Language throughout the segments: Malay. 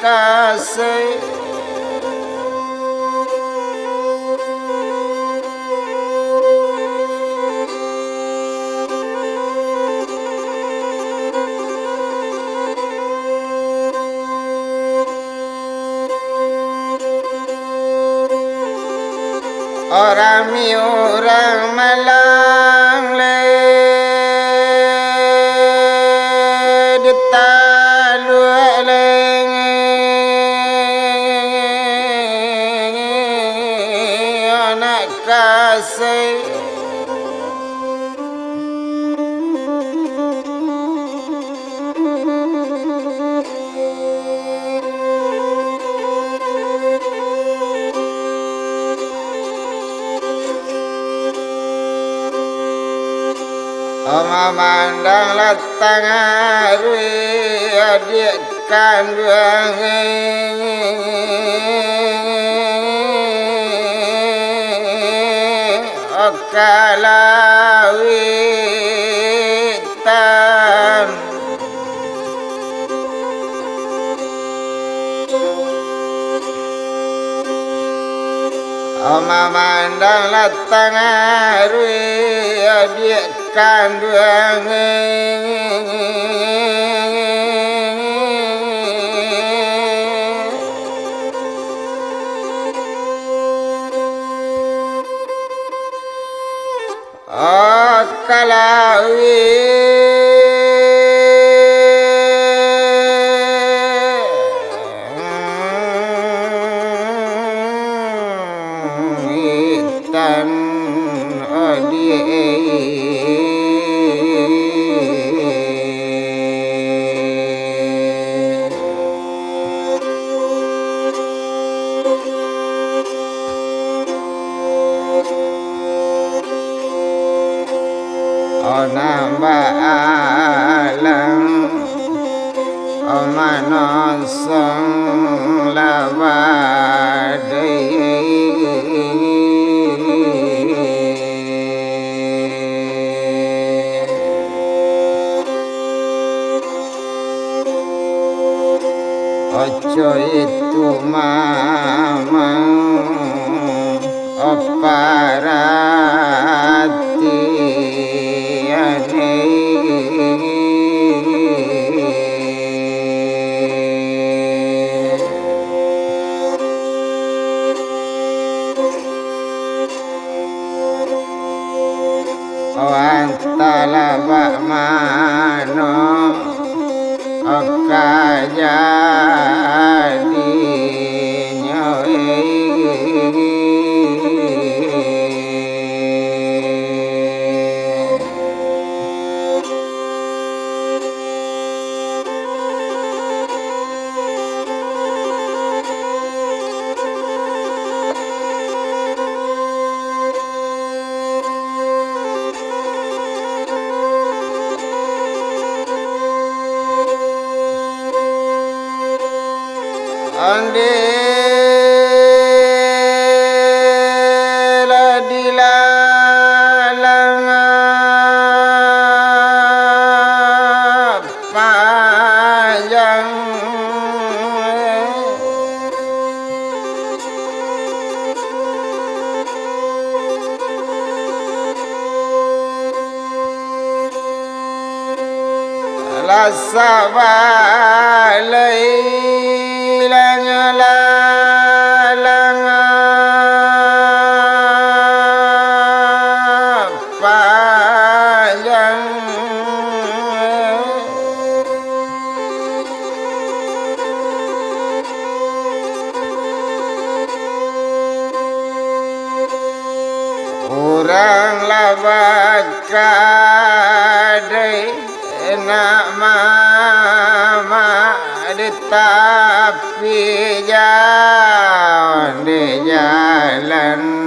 kasih orang miurang malang le detalu leng anak kasih Oma mandang latang arui adik kandung okalawitan Oma mandang latang arui adik kandung kalawitan nambaalang manosong labadai ojo itu mamang oparati antala bak mano okajadi andela dilalang panjang lasa balai lalang panjang orang labakadai nak mama tapi jauh di jalan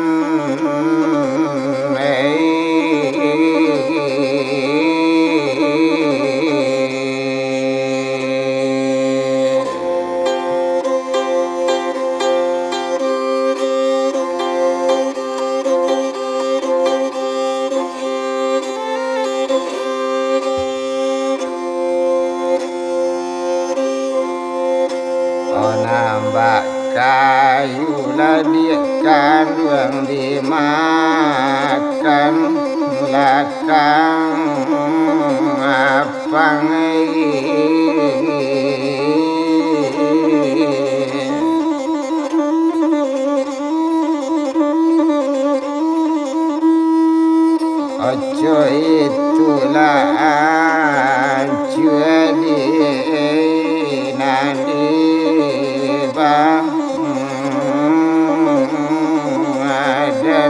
Onambak kayu ladikan yang dimakan lakang apangai ojo itulah jadi nanti bang ada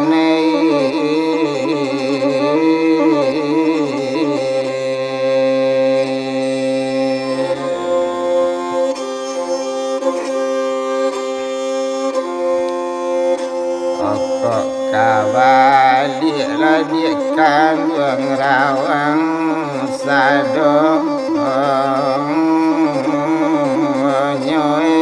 kawali ladikan wang rawang sado nyoy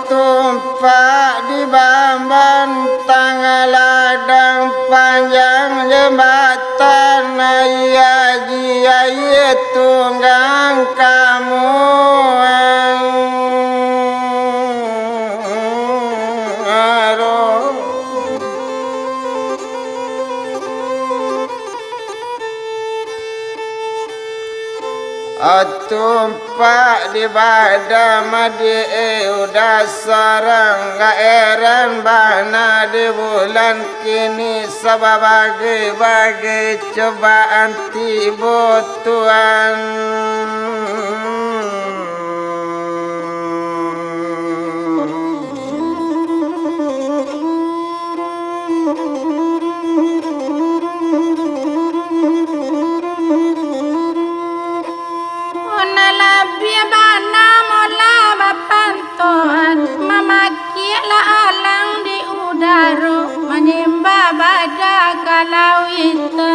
tumpak di bamban tanggal ladang panjang jembatan ayah tunggang kamu tumpak di badan madi udah sarang gaeran bana di bulan kini sebab bagi cobaan tiba Tuhan menyembah pada kalau itu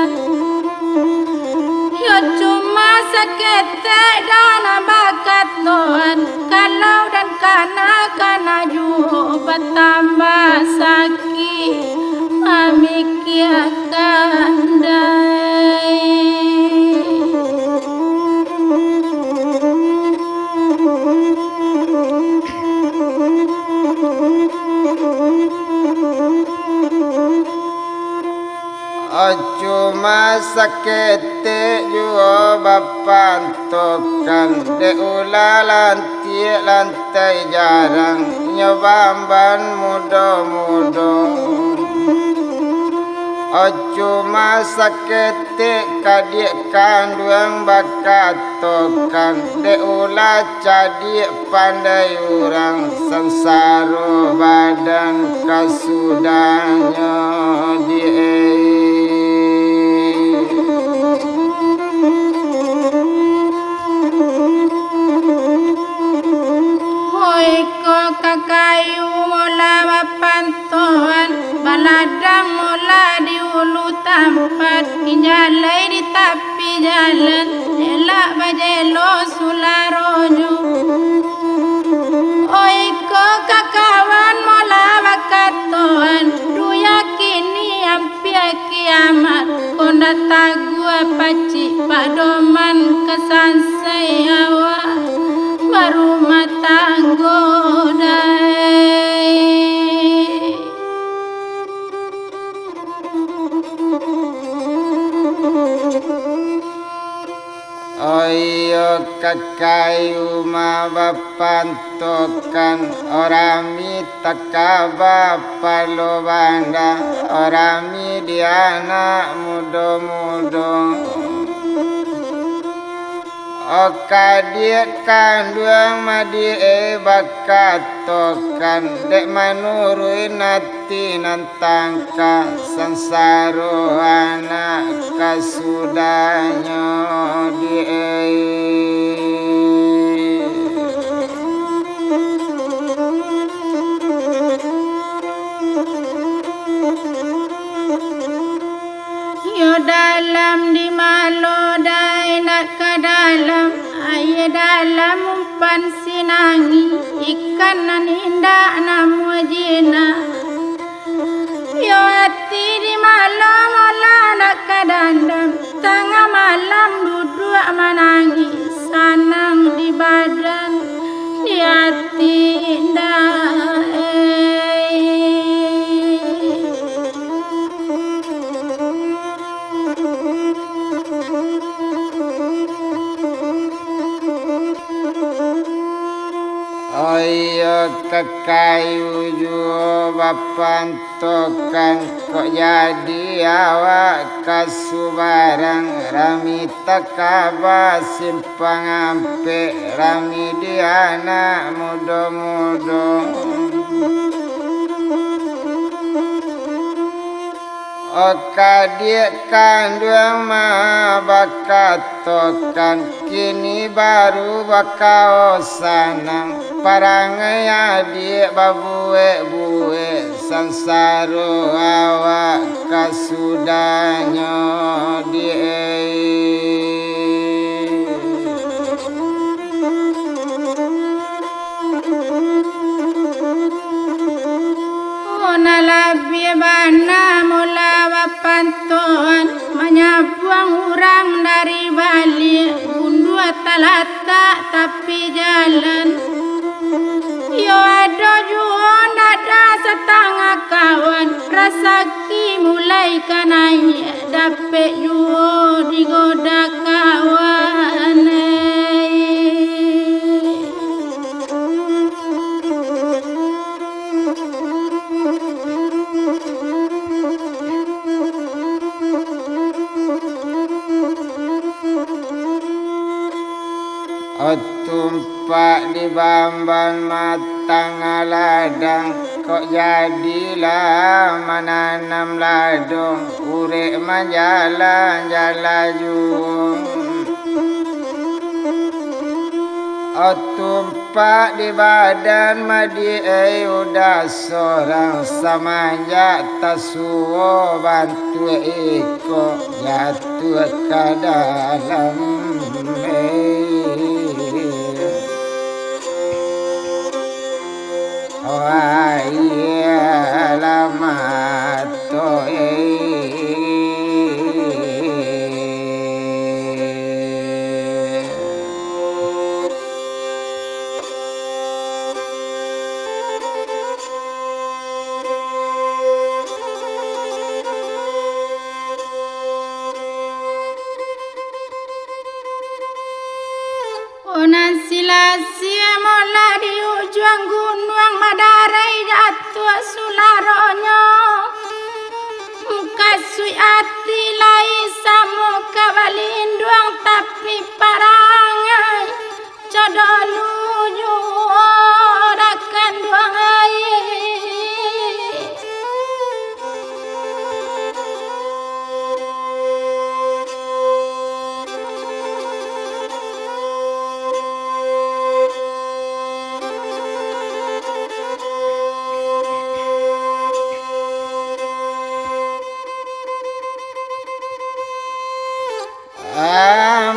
yo cuma seketek dan bakat Tuhan kalau dan karena juga bertambah sakit memikirkan cuma sakete jua bapantokan de ula lantai jarang nyobamban mudo cuma sakete kadik kanduang bakatokan de ula cadik pandai orang sensaro badan kasudahnya kayu mula bapantuan baladang mula di ulu tempat kinjalai di tepi jalan elak bajelo sularoju oi ko kakawan mula bakatuan du yakini hampir kiamat konda tagua pacik padoman kesansai hawa baru matanggo Oyo kakayu mabapantokan orami takaba palobanda orami diana mudo Okadik kanduang madi bakatokan dek manurui nati nantangka sansaro anak kasudahnya di dalam di malo dai nak ke dalam aye dalam umpan sinangi ikan nan indah namu jina yo hati di malo mola nak ke dandam tengah malam duduk menangis sanang di badan di hati indah Ayo kekayu jua bapantokan kok jadi awak kasubarang rami takaba simpang ampe rami diana mudo-mudo Oka kan dua ma bakatokan kini baru bakao sanang parangai adik babue-bue sansaro awak kasudanyo Nalabi bana mula wapantuan menyabuang orang dari Bali gundua talata tapi jalan yo ada juo nada setengah kawan rasaki mulai kanai dapet juo digoda kawan Tumpak di bamban matang ladang kok jadilah menanam ladung urek menjalan juang tumpak di badan madi udah seorang samanya tasuo bantu iko jatuh ke dalam Wahai alamat Sia mola di ujung gunung Madarai jatuh sularonyo muka sui ati lai samo kawalinduang tapi parangai codolu juorakan duang air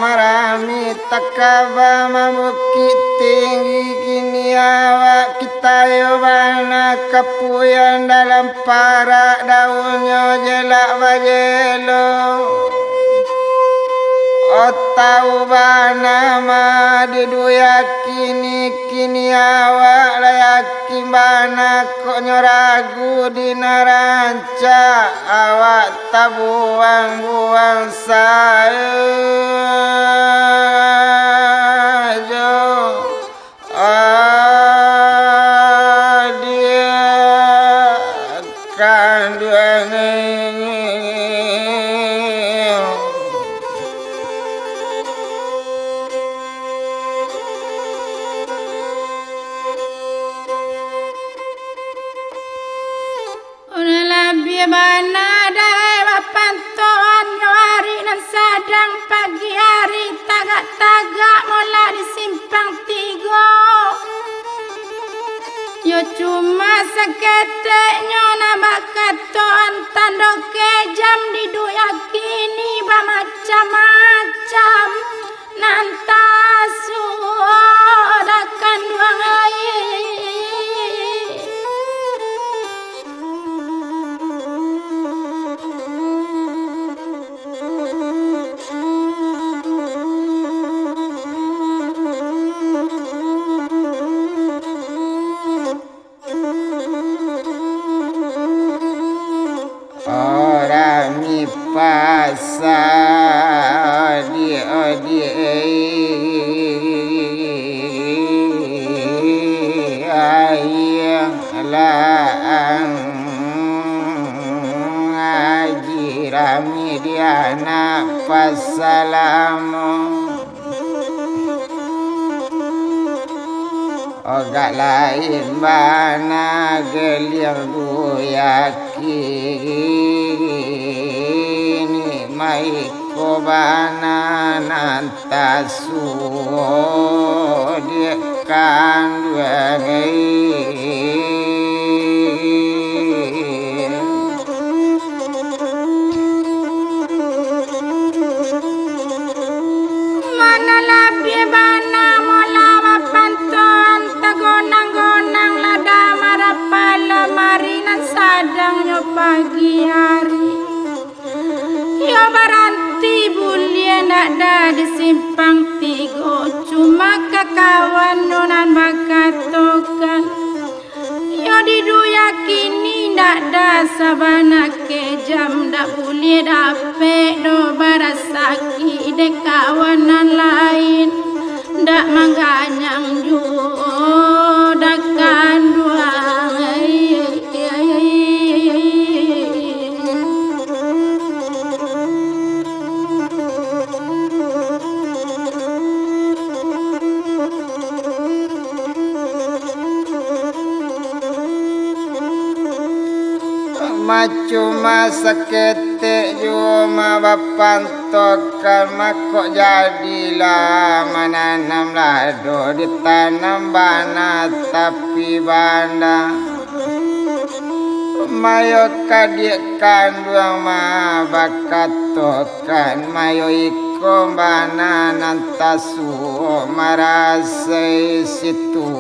marami takaba mabukit tinggi kini awak kita yobana kapuyan dalam para daunnya jelak bajelo otau bana ma diduya kini awak layakin bana kok nyoragu di naranca awak tabuang-buang saja dia kan bana dari wapantuan hari dan sadang pagi hari tagak-tagak mula di simpang tiga yo cuma seketeknya nambah katoan tandok ke jam di duya kini Ora mi pasa di ayang laang ngaji rami diana pasalamu ogak lain bana gelir du yakini mai ko bana nantasu dia kan Mana labie bana mola mapanton tagonang-gonang lada marapala marinan sadang nyo pagi hari. Yo baranti bulia nak da di simpang tigo cuma kekawan nonan bakatokan. Yo didu yakini nak da sabana ke jam dak bulia dape do barasaki de kawanan lain dak mangganyang ju dak kanduang. Cuma sekete cuma bapantokan makok jadilah menanam lado ditanam bana tapi banda mayo kadik kanduang ma bakatokan mayo iko bana nantasu marasai situ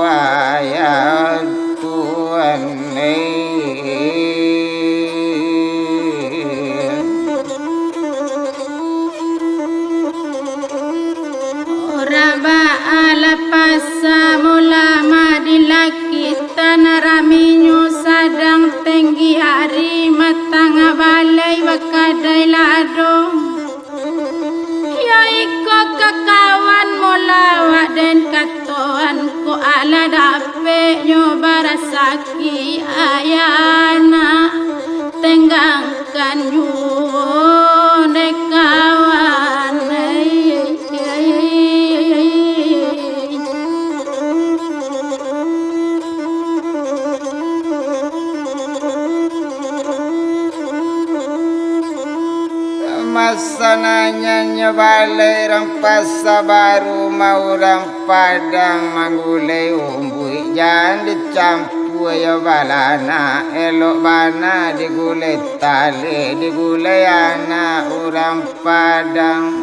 ayat Tuhan Raba ala pasa mula madilaki tanaraminyo sadang tinggi hari matang balai wakadai lado. Ya iko kakawan mula waden katoan ko ala dape nyo barasaki ayana tenggangkan yu dekawan. Masa nanya nyebalai rempasa baru mau padang manggulai umbui jangan dicampur ya balana elok bana digulai tali digulai anak orang padang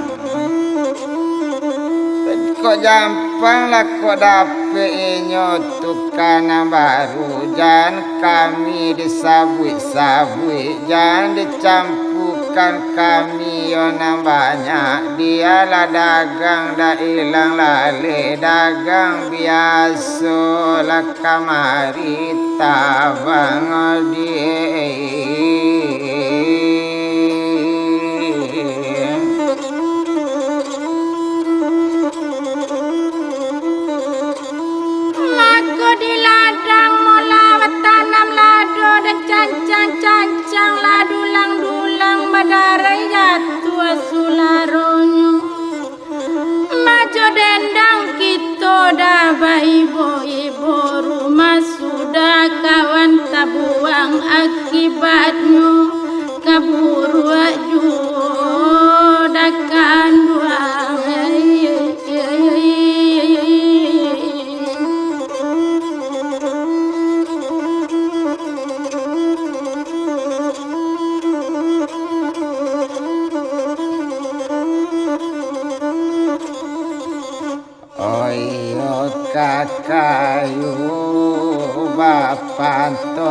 kok jampang lah kok dapet nyotukan baru jangan kami disabui-sabui jangan dicampurkan kami yang banyak dialah dagang dah hilang lali dagang biasa lah kamari tabang dia. Di ladang mula tanam lado dan cancang-cancang ladulang-dulang madarai jatuh sularonyo majo dendang kita dah ibu-ibu rumah sudah kawan tabuang akibatnya kaburu aju dah kanduang. Kakayu bapantokan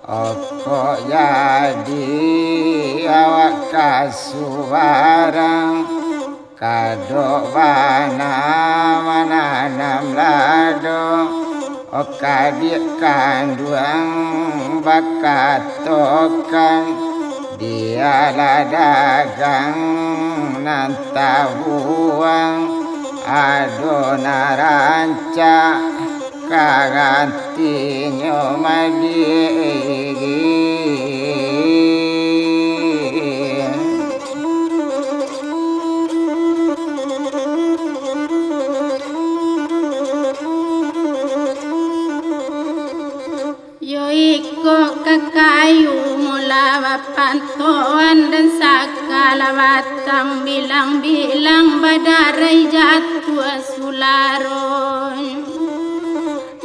oko jadi awak kasuarang kado bana mananam lado Okadik kanduang bakatokan dialah dagang nantabuang adona ranca kagantinyo madigi. Iko kakayu mula pantoan dan sakala batang bilang-bilang badarai jatuh sularon.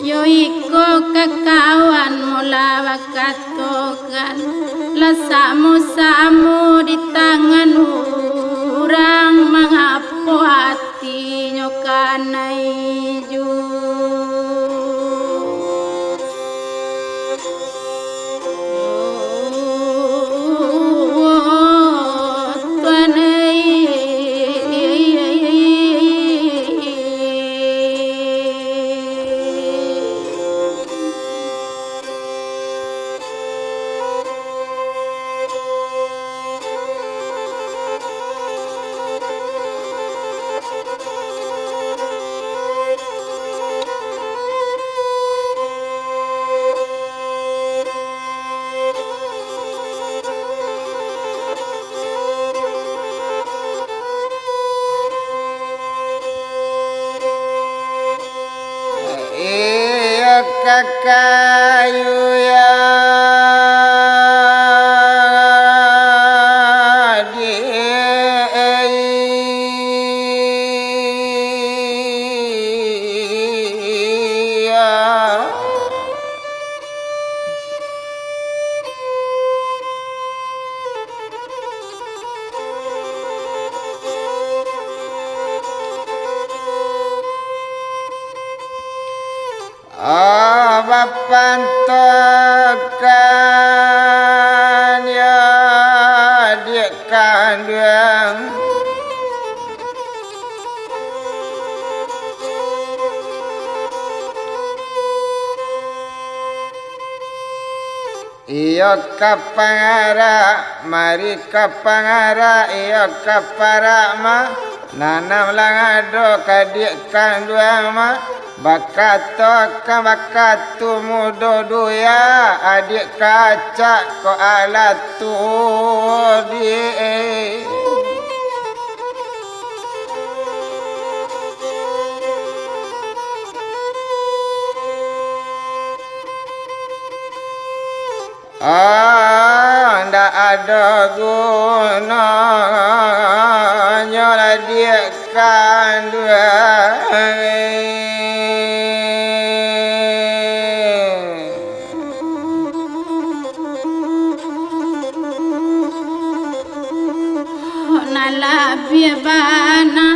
Iko kakawan mula bakatokan lasamu-samu di tangan orang mengapo hatinya kanai ju. Kakayu ya Bapantokan ya adik kandung iyo kapangara mari kapangara iyo kaparama nanam langado kadik kandung ma bakato kabakatu mudodo ya adik kaca ko alatu di ndak ada gunanya adik kandung. Biabana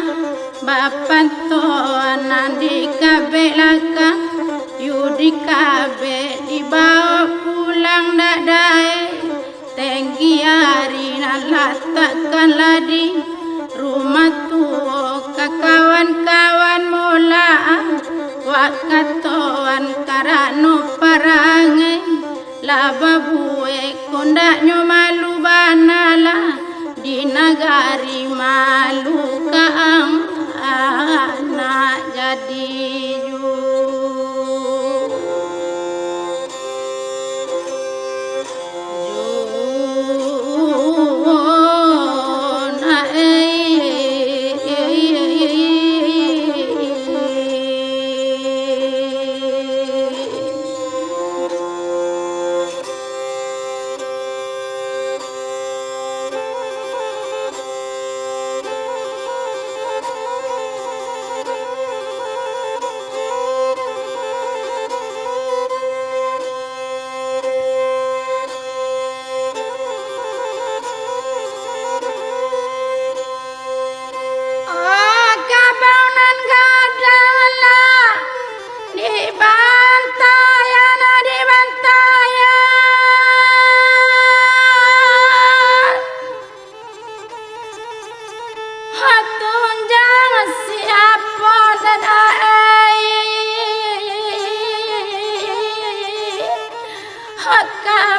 bapanto anandi kabelaka yudi kabe dibawa pulang dadai tenggi hari nalatakan ladi rumah tuo kawan-kawan mola wakatoan karano parangai laba bue kondaknya malu banala di nagari malu kaang anak jadi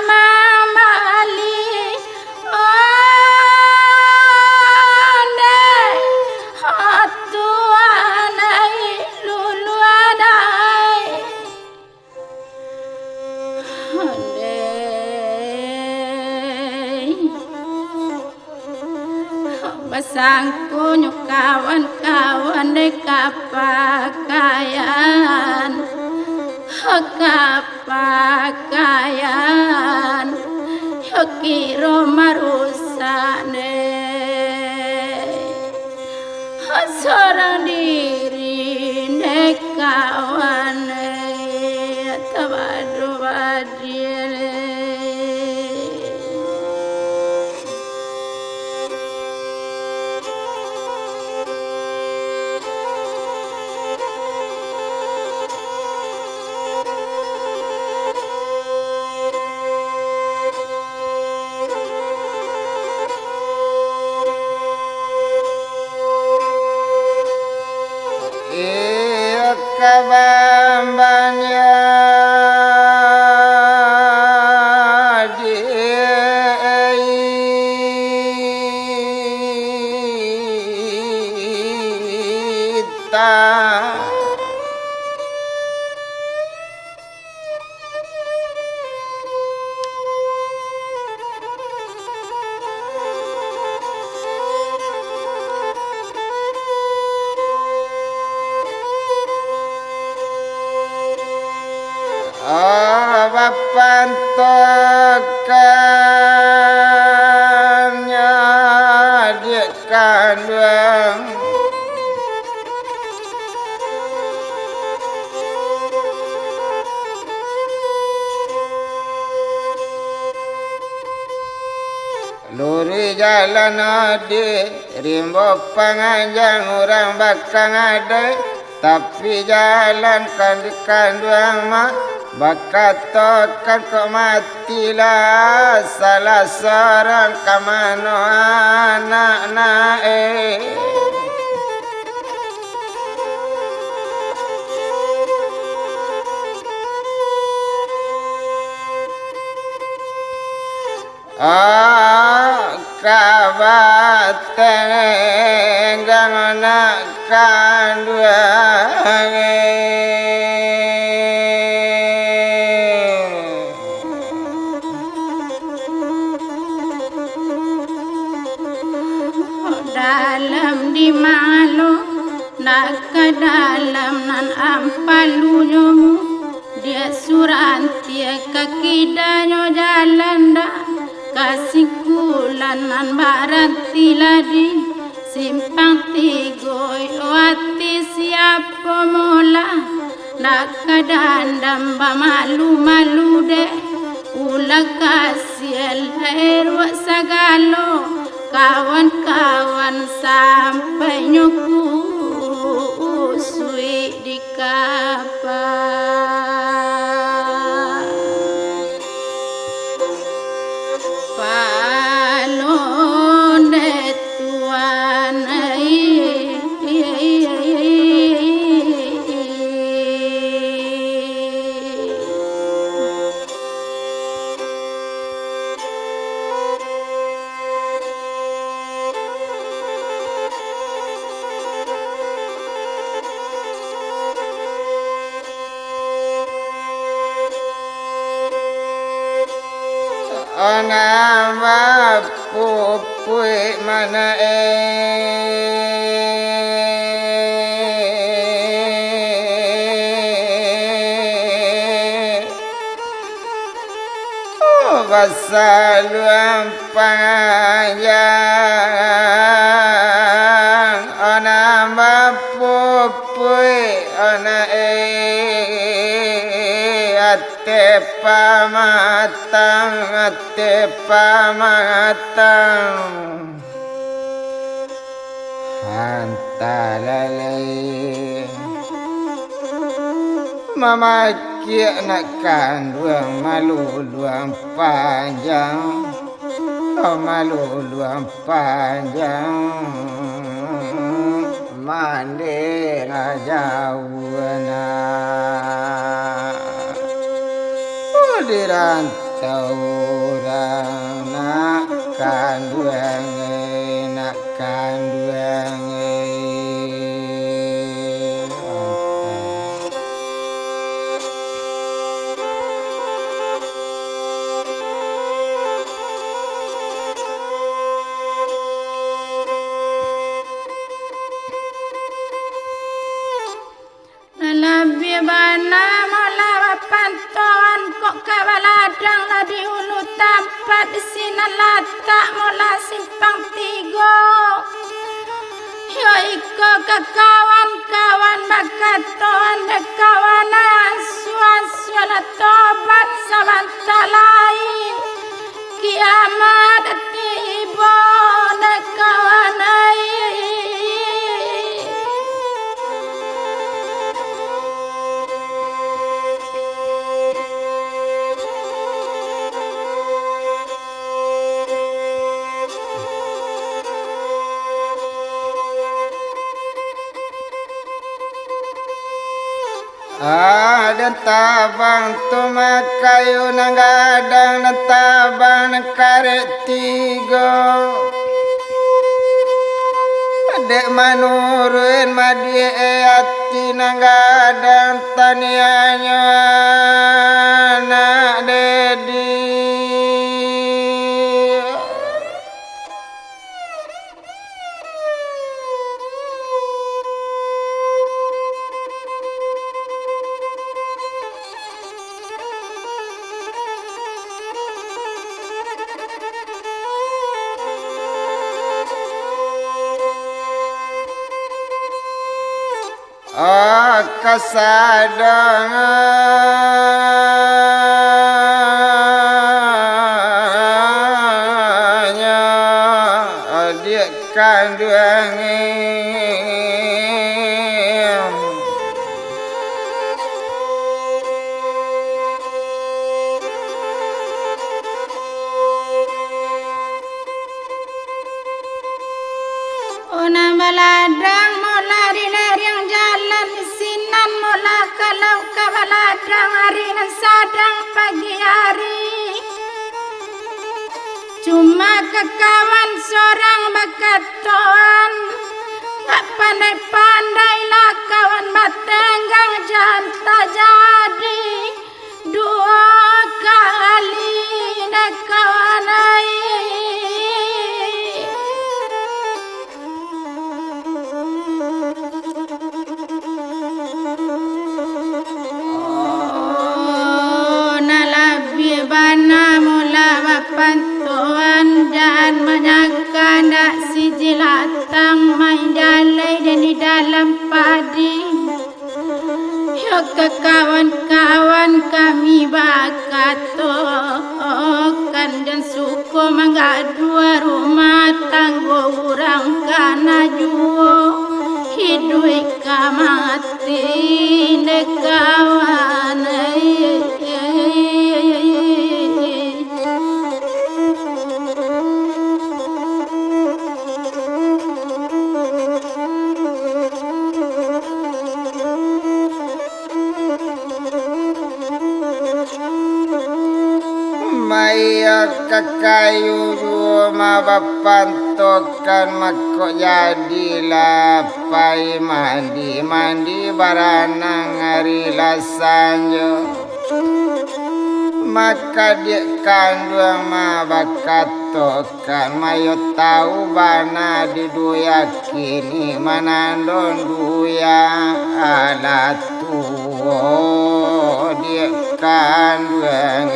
mamali onde hatu anai lulu adai onde basangku nyuk kawan-kawan dek kapakayan kapakayan kiro marusane seorang diri dek kawane tabadu badire kabambanya diita pantokannya di kandang luri jalan di rimbo panganjang orang bakang ada tapi jalan kan di kandang mah bakatokan kok matilah salah seorang kamano anak nae kabateng gangana kanduange dalam di malu nak ke dalam nan ampalunyomu dia suranti kaki danyo jalan dah kasih kulan nan baranti ladi simpang tigoi wati siapa mula nak ke dandam malu-malu deh ulah kasih air wak sagalo kawan-kawan sampai nyuku usui di kapal palon de tuan nama pupui mana basaluan panjang nama pupui ana ate pamatang hantalalai mama kia nak kandung malu luang panjang malu luang panjang mandira jauhna di rantau dapat sinalata mula simpang tigo. Yo iko kekawan-kawan bakatoan dekawanan suasana tobat samanta lain kiamat tiba dekawanai. Ada tabang tumak kayu nanggadang dan tabang karet tiga. Dek manurun madi ati nanggadang tanianya anak dedi. Kasadangannya adik kandungnya. Una meladang mula riler yang jalan sinan mula kalau kabaladang hari dan sadang pagi hari. Cuma kekawan seorang bakatoan, gak pandai-pandai lah kawan batenggang janta jadi dua kali dah kawan ai. Bana mula bapantuan dan menyangka nak si jilatang main jalai dan di dalam padi. Yo kawan-kawan kami bakatokan dan suku mangga dua rumah tangga orang kana juo hidup kamati dekawan. Maya kakayu rumah bapantokan mako jadilah pai mandi baranang hari lasanjo. Maka dia kandung ma bakatokan mayo tahu bana diduya kini manandon duya alat tuo dia kandung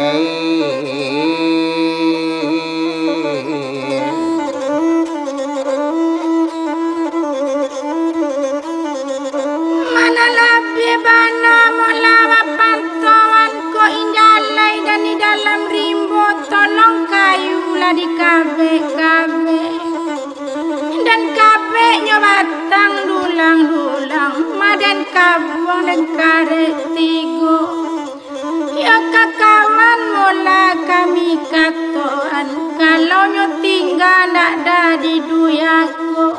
mana lebih bana mula bapantuan ko indalai dan di dalam rimbo tolong kayu lah di kabe dan kabenya batang dulang madan kabuang dan karet tigo. Ya kawan mula kami katoan kalau nyo tinggal nak dah di duyaku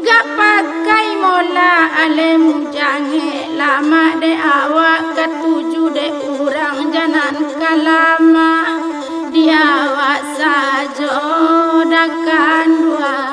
gak pakai mula alem jange lama de awak ketujuh de urang janan kalama dia awak sajo dakan duang.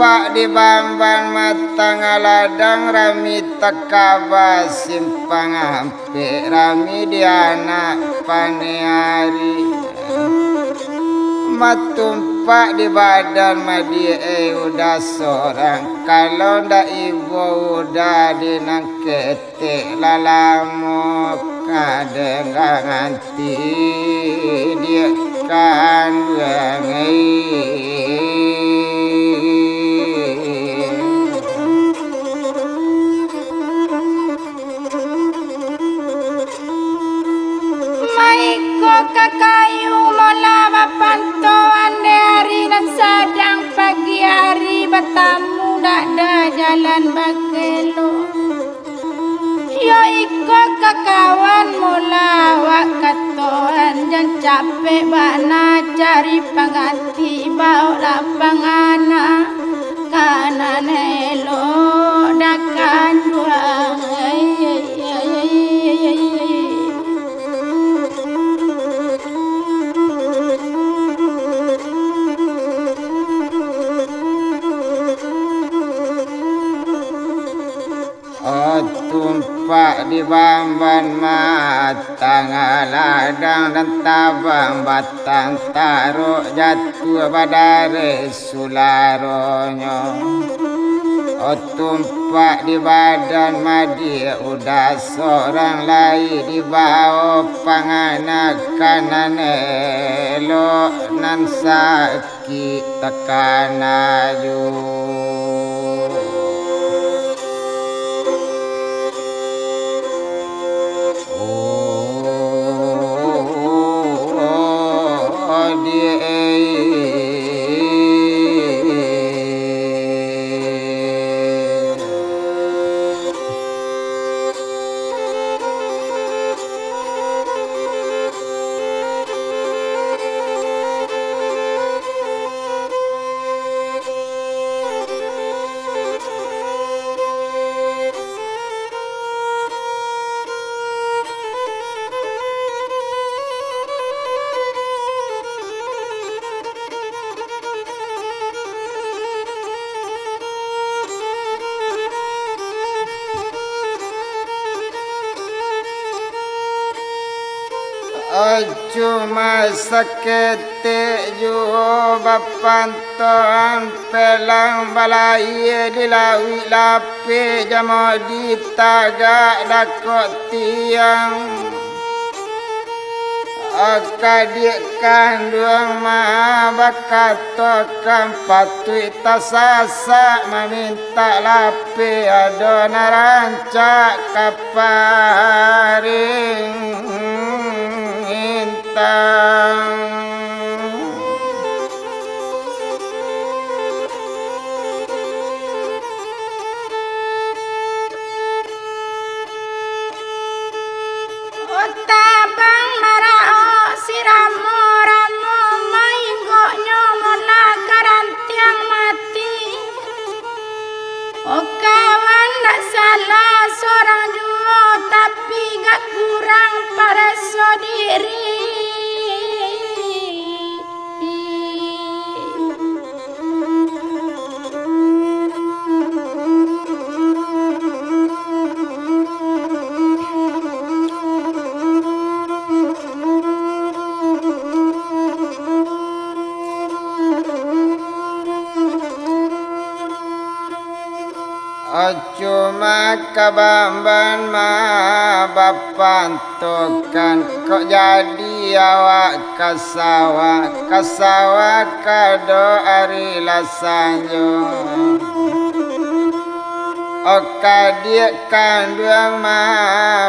tumpak di bamban matang aladang rami takaba simpang ampe rami di anak paneari matumpak di badan madi udah seorang kalau ndak ibu udah dinangkete lalamu kadang nganti dia kan Maiko kakayu mola bapantoan hari dan sadang pagi hari bertamu dak ada jalan bakelo. Yo iko kakawan mola wakatoan dan capek bana cari pengganti bau lapang anak kanan elo dakan dua. Tumpak di bamban matang aladang dan tabang batang taruh jatuh badare sularonyo. Tumpak di badan madi udah seorang lain di bawah panganakan elo nan sakit tekanaju. Cuma sakete ju bapantoan pelang balai dilawi lape jamo di tagak dakot tiang akadik kanduang ma bakatokan patui tasasa meminta lape adona rancak kaparing Otabang marao siramo ramo mainggo nyomola karantiang mati. Kawan tak salah seorang jua tapi gak kurang pada sodiri. Cuma kabamban ma bapantokan kok jadi awak kasawa kado ari lasanyo okadik kanduang ma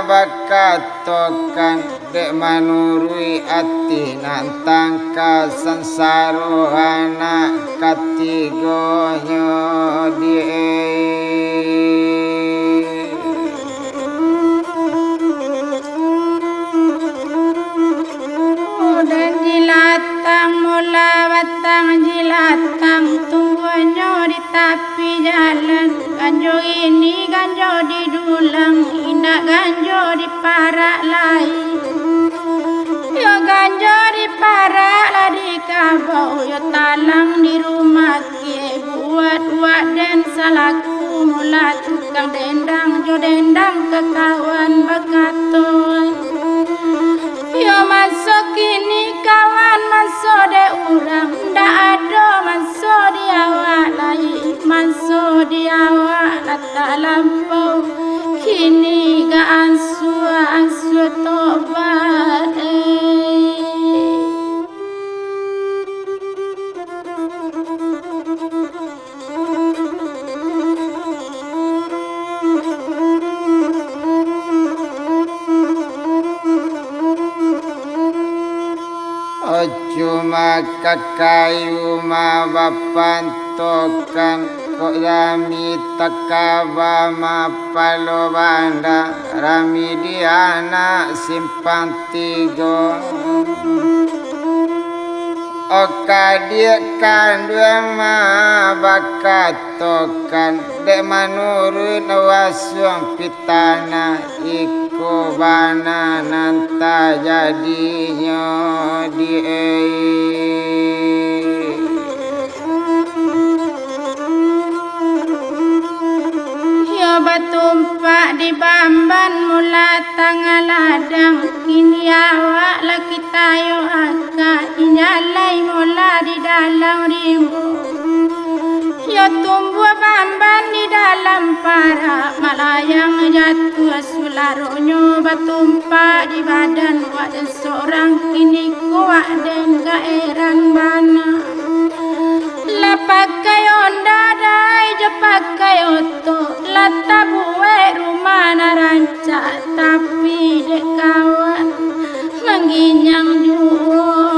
bakatokan dek manurui ati nantang kasansaro anak katigonyo dan jilatang mula batang jilatang tungguanyo di tepi jalan ganjo ini ganjo di dulang indah ganjo di parak lain yo ganjo di parak lah di kabau yo talang di rumah kebu uat dan salaku mula tukang dendang jo dendang ke kawan bakaton. Yo masuk kini kawan masuk de urang ndak ada masuk di awak lain masuk di awak lata lampau kini ga ansu tobat Cuma kakayu ma bapantokan kok rami takaba ma palobanda rami diana simpang tigo oka dia kanduang ma bakatokan dek manurun wasuang pitana iku bana nanta jadinya di yo batumpak di bamban mula tanggal ladang kini awak laki tayo akak inyalai mula di dalam rimbu yo tumbuh bamban di dalam para malayang jatuh sularonyo batumpak di badan wadah seorang kini kuat dan gaeran bana la pakai onda dai je pakai oto la tabuwe rumah narancak tapi dek kawan menginyang juo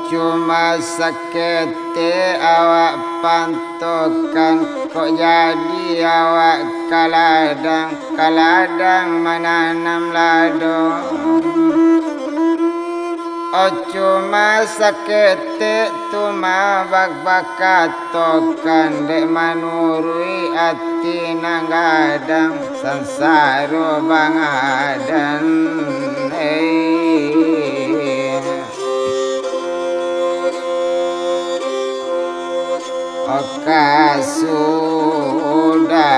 cuma sakete awak pantokan kok jadi awak kaladang menanam lado cuma sakete tuma bakatokan dek manurui ati nanggadang sansaro bangadan oka sudanyo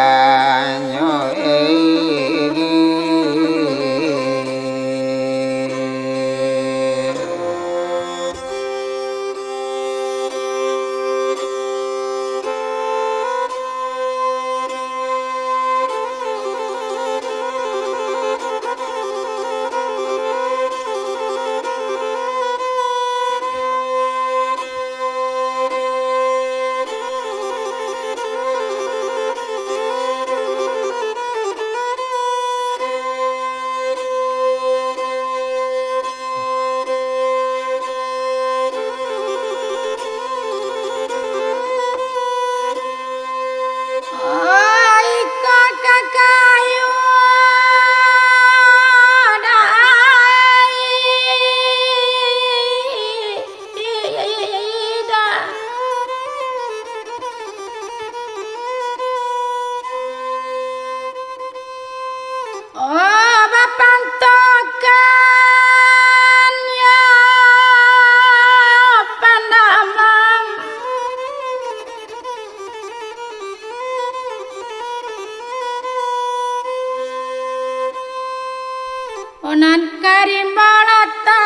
onan karimbalata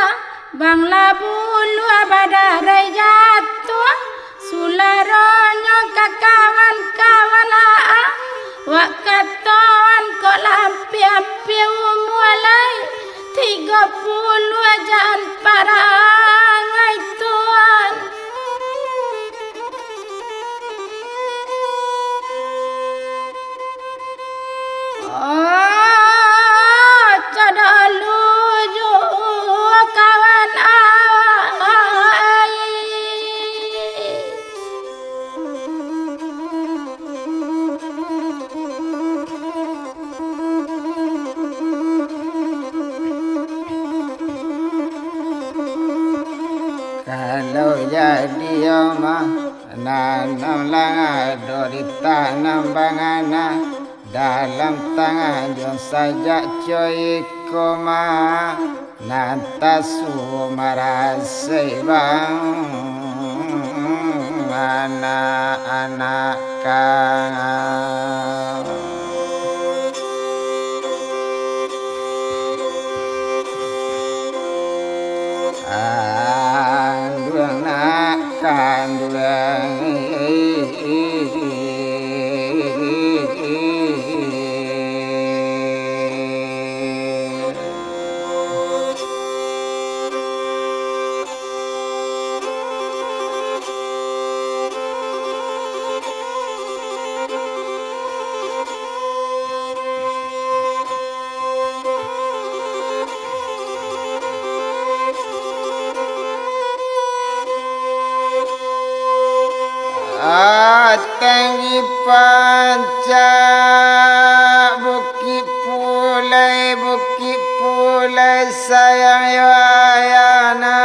bangla bulu abadarai jatuh sularonyo kakawan-kawan wakatoan kok lampi-ampi umulai 30 ajaan parangai tuan kalau jadi mah nanam langa dorita nambangana dalam tangan jon saja coy koma nanta sumarasai bang anak-anak kang andung nak kandung tinggi panca bukit pulai sayang ayana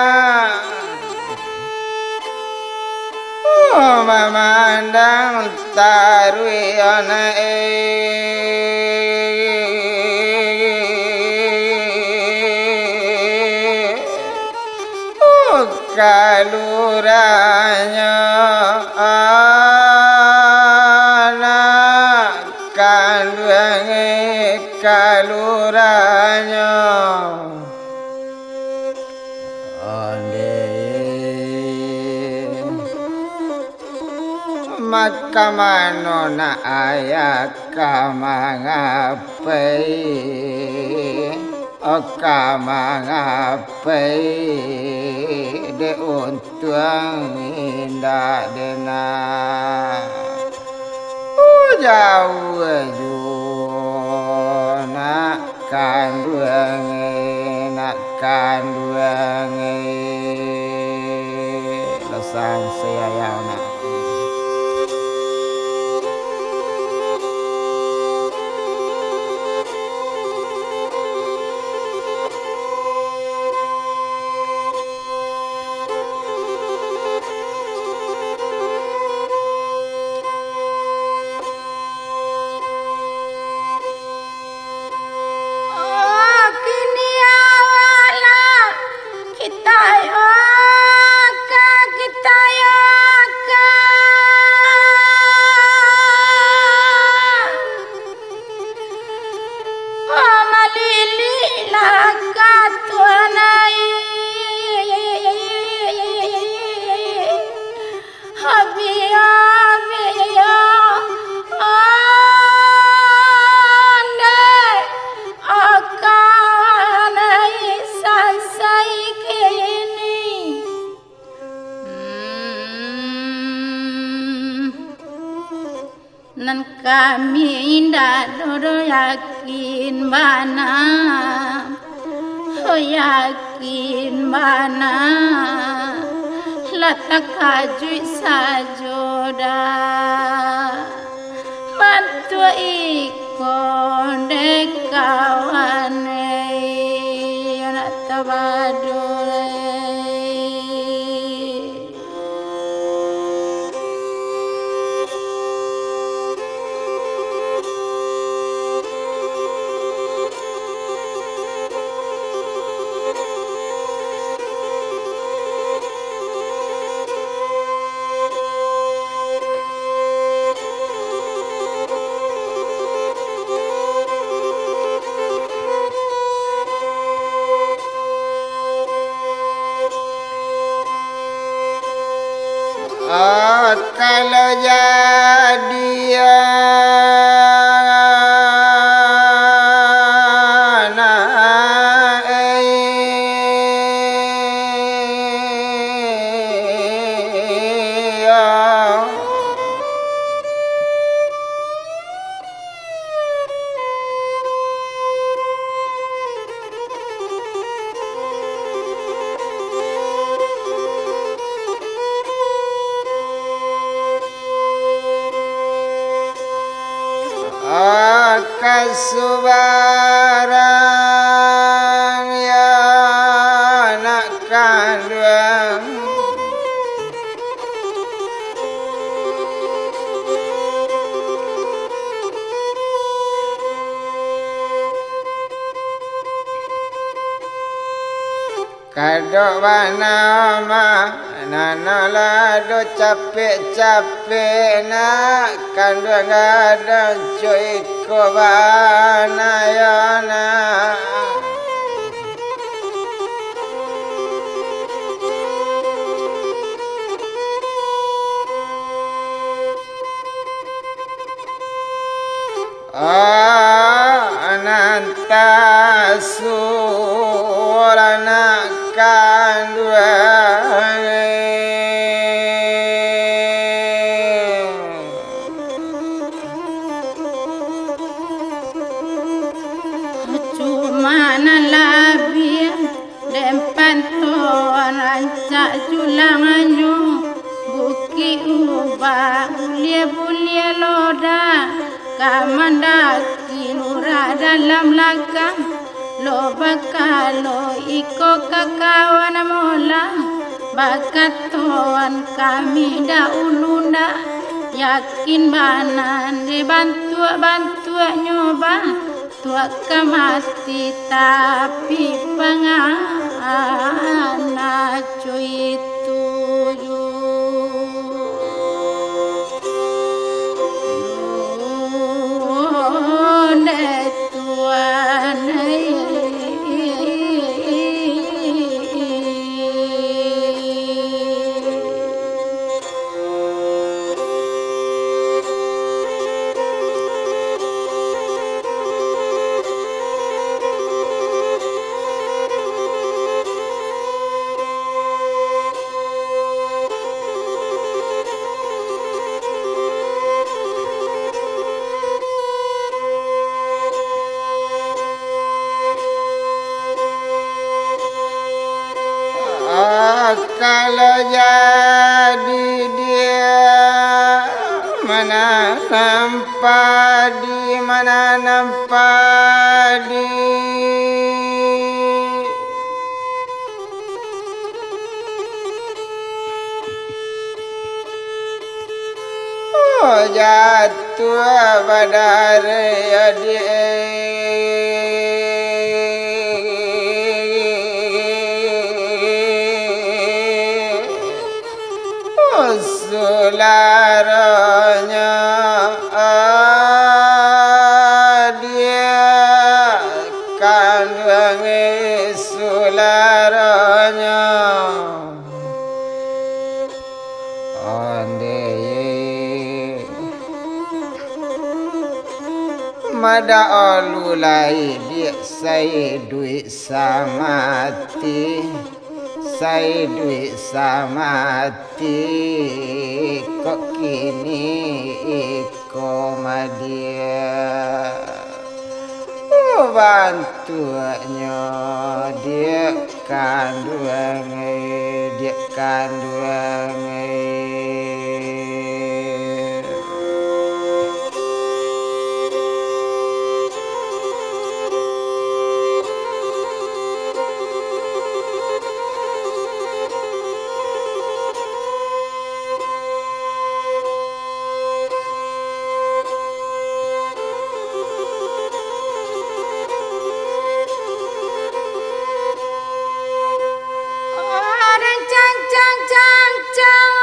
memandang tarui anak kaluranya anak kandung kaluranya onde maka manona ayah kamangapai kamangapai de untuang indah dena jauh nak kandung lesang saya nak nan kami indah dodo yakin bana yakin bana letak kajui sajoda bantu ikon dekawane anak tabadole kalau jadi kasubarang ya nak kandung kadok bana nanala do capek-capek nak kandung gadang cuy ko bana ya nak ananta surana kandung cuma nalabi dempan tuan rancak julangannya buki ubah bulia-bulia loda kamandaki lurah dalam lakang lo bakalo iko kakawan mola bakat tuan kami daulunda yakin banan dibantu nyoba tua kamati tapi pangana cuy tuju tuan kalau jadi dia menanam padi oh jatuh badar dia sularanya dia kandung sularanya onde mada olulai dia saya duit samati saya duit samati kok kini koma dia bantuannya dia kandung cang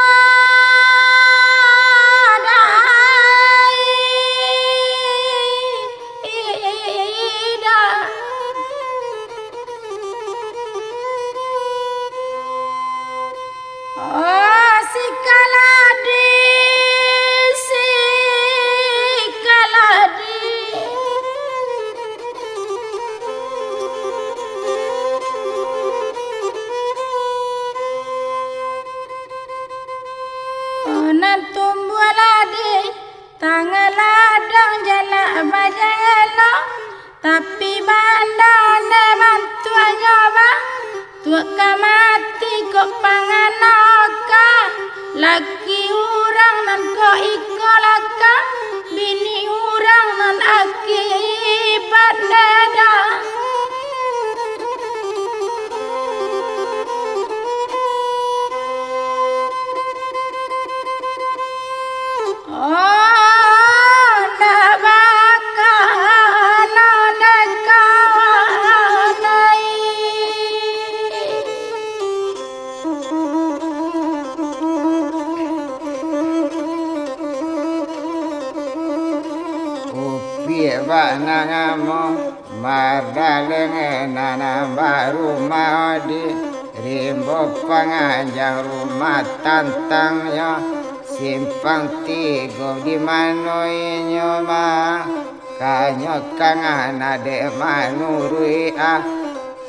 nangamo mardaleng nana baru madi rimbo panganjang rumah tantang ya simpang tigo di manoi nyoma kanyo kangan ade manurui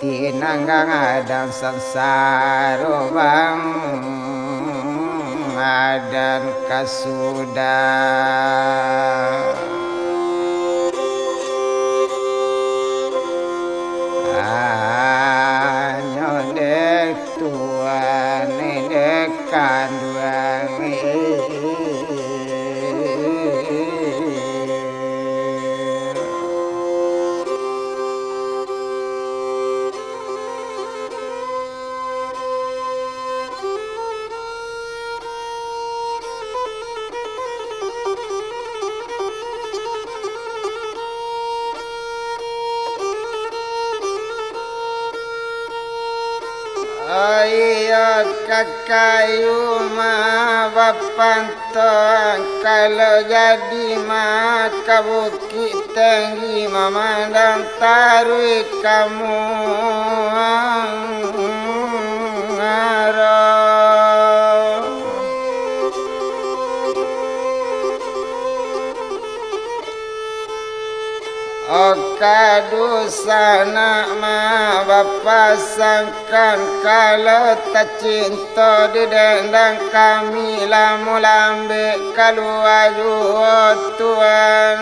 tinanggang adang sansaro bang adan kasudah nyodek tuan dek kanduang Ayo kakayu ma bapantong kalau jadi ma kabuki tinggi memandang tarui kamu ngaro Okadu sana ma bapa sangkan kalau tak cinta di dendang kami lamu lambe kalau aju Tuhan